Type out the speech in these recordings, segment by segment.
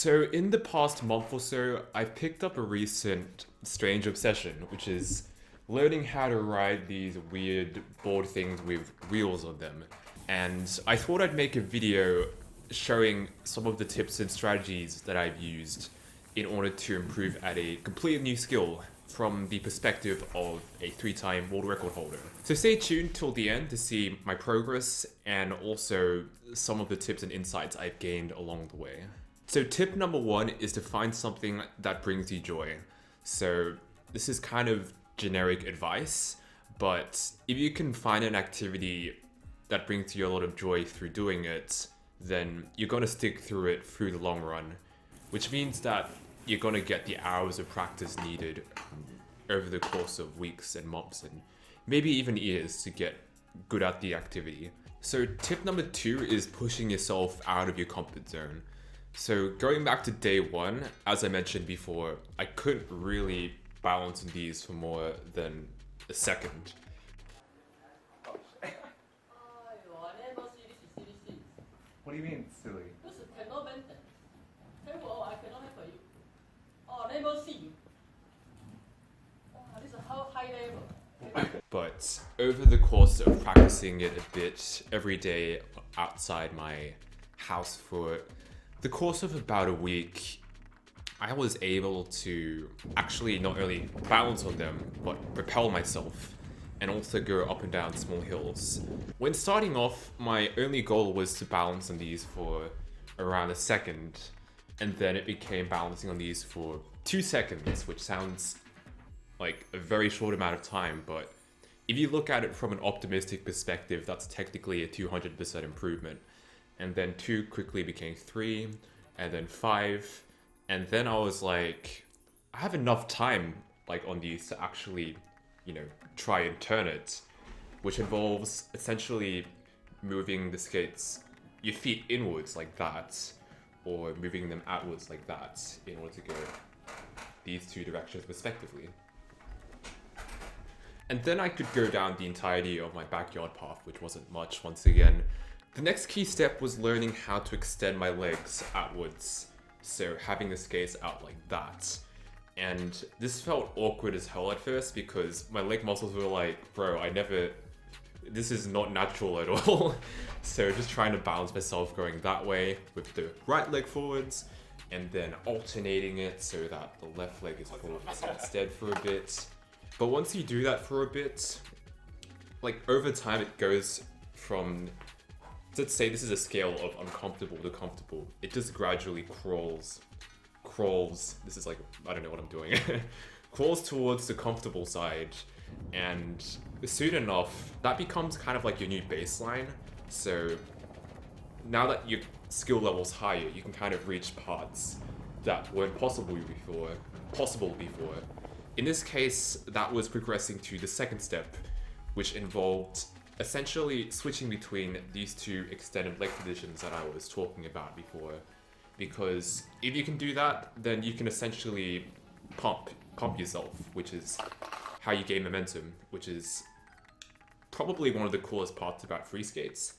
So in the past month or so, I've picked up a recent strange obsession, which is learning how to ride these weird board things with wheels on them. And I thought I'd make a video showing some of the tips and strategies that I've used in order to improve at a completely new skill from the perspective of a 3-time world record holder. So stay tuned till the end to see my progress and also some of the tips and insights I've gained along the way. So tip number 1 is to find something that brings you joy. So this is kind of generic advice, but if you can find an activity that brings you a lot of joy through doing it, then you're going to stick through it through the long run, which means that you're going to get the hours of practice needed over the course of weeks and months and maybe even years to get good at the activity. So tip number 2 is pushing yourself out of your comfort zone. So going back to day 1, as I mentioned before, I couldn't really balance on these for more than a second. What do you mean, silly? This is cannot maintain. Table I cannot help you. Oh, never see you. Oh, this is how high level. But over the course of practicing it a bit every day outside my house for the course of about a week, I was able to actually not only balance on them, but propel myself and also go up and down small hills. When starting off, my only goal was to balance on these for around a second, and then it became balancing on these for 2 seconds, which sounds like a very short amount of time, but if you look at it from an optimistic perspective, that's technically a 200% improvement. And then 2 quickly became 3, and then 5, and then I was like, I have enough time like on these to actually, try and turn it, which involves essentially moving the skates, your feet inwards like that, or moving them outwards like that in order to go these 2 directions respectively. And then I could go down the entirety of my backyard path, which wasn't much once again. The next key step was learning how to extend my legs outwards, so having the skates out like that. And this felt awkward as hell at first because my leg muscles were like, bro, this is not natural at all. So just trying to balance myself going that way with the right leg forwards and then alternating it so that the left leg is forwards instead for a bit. But once you do that for a bit, like over time it goes from, let's say this is a scale of uncomfortable to comfortable. It just gradually crawls, this is like, I don't know what I'm doing, crawls towards the comfortable side, and soon enough, that becomes kind of like your new baseline. So now that your skill level's higher, you can kind of reach parts that weren't possible before. In this case, that was progressing to the second step, which involved essentially switching between these 2 extended leg positions that I was talking about before. Because if you can do that, then you can essentially pump yourself, which is how you gain momentum, which is probably one of the coolest parts about free skates.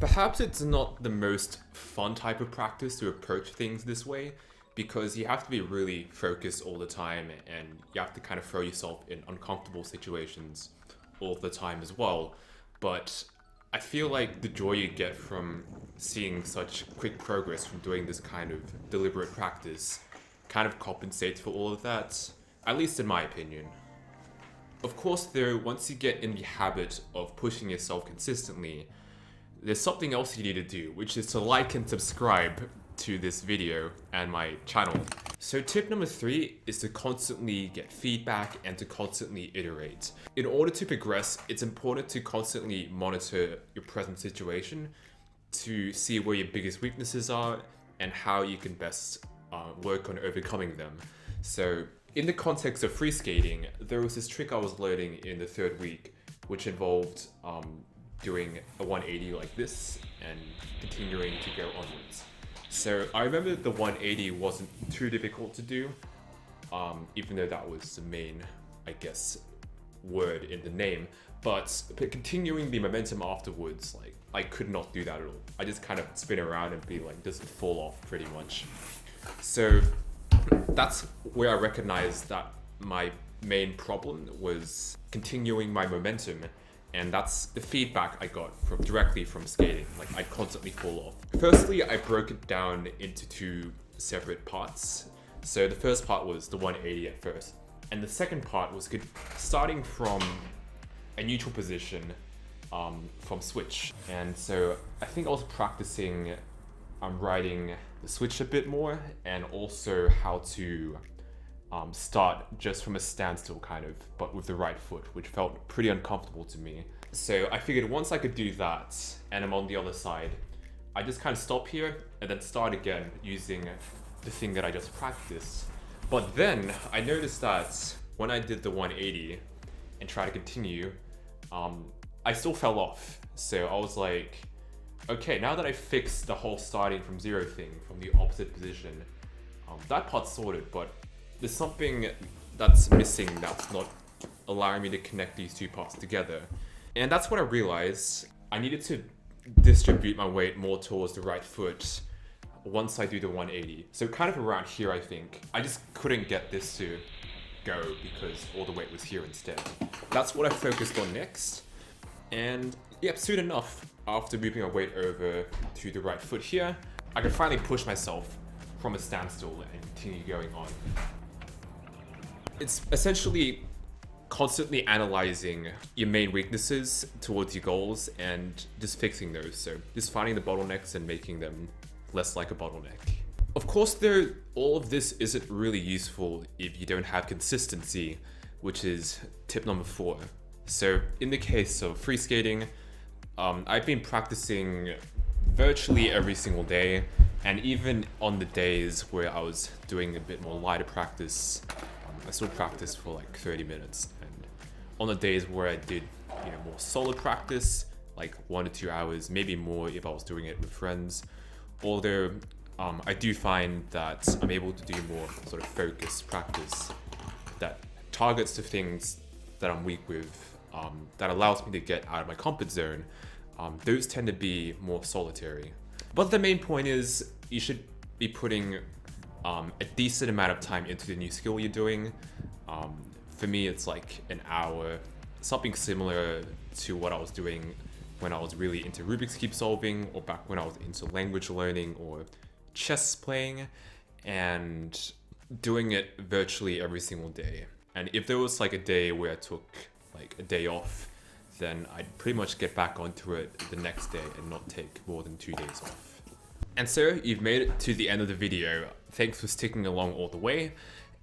Perhaps it's not the most fun type of practice to approach things this way, because you have to be really focused all the time and you have to kind of throw yourself in uncomfortable situations all the time as well. But I feel like the joy you get from seeing such quick progress from doing this kind of deliberate practice kind of compensates for all of that, at least in my opinion. Of course though, once you get in the habit of pushing yourself consistently, there's something else you need to do, which is to like and subscribe to this video and my channel. So tip number 3 is to constantly get feedback and to constantly iterate. In order to progress, it's important to constantly monitor your present situation to see where your biggest weaknesses are and how you can best work on overcoming them. So in the context of free skating, there was this trick I was learning in the 3rd week, which involved doing a 180 like this and continuing to go onwards. So I remember the 180 wasn't too difficult to do, even though that was the main, I guess, word in the name. But continuing the momentum afterwards, like I could not do that at all. I just kind of spin around and be like, just fall off pretty much. So that's where I recognized that my main problem was continuing my momentum, and that's the feedback I got directly from skating. Like, I constantly fall off. Firstly, I broke it down into two separate parts. So the first part was the 180 at first, and the second part was starting from a neutral position from switch. And so I think I was practicing riding the switch a bit more, and also how to start just from a standstill kind of, but with the right foot, which felt pretty uncomfortable to me. So I figured once I could do that and I'm on the other side, I just kind of stop here and then start again using the thing that I just practiced. But then I noticed that when I did the 180 and tried to continue, I still fell off. So I was like, okay, now that I fixed the whole starting from zero thing, from the opposite position, that part's sorted, but there's something that's missing that's not allowing me to connect these two parts together. And that's what I realized. I needed to distribute my weight more towards the right foot once I do the 180. So kind of around here, I think. I just couldn't get this to go because all the weight was here instead. That's what I focused on next. And yep, soon enough, after moving my weight over to the right foot here, I could finally push myself from a standstill and continue going on. It's essentially constantly analyzing your main weaknesses towards your goals and just fixing those. So just finding the bottlenecks and making them less like a bottleneck. Of course, though, all of this isn't really useful if you don't have consistency, which is tip number 4. So in the case of free skating, I've been practicing virtually every single day, and even on the days where I was doing a bit more lighter practice, I still practiced for like 30 minutes. And on the days where I did, more solid practice, like 1 to 2 hours, maybe more if I was doing it with friends. Although I do find that I'm able to do more sort of focused practice that targets the things that I'm weak with, that allows me to get out of my comfort zone. Those tend to be more solitary. But the main point is you should be putting a decent amount of time into the new skill you're doing. For me, it's like an hour, something similar to what I was doing when I was really into Rubik's Cube solving, or back when I was into language learning or chess playing, and doing it virtually every single day. And if there was like a day where I took like a day off, then I'd pretty much get back onto it the next day and not take more than 2 days off. And so you've made it to the end of the video. Thanks for sticking along all the way.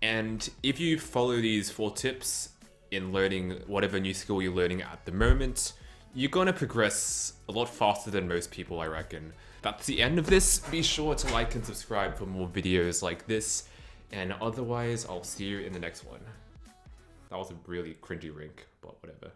And if you follow these 4 tips in learning whatever new skill you're learning at the moment, you're gonna progress a lot faster than most people, I reckon. That's the end of this. Be sure to like and subscribe for more videos like this. And otherwise, I'll see you in the next one. That was a really cringy rink, but whatever.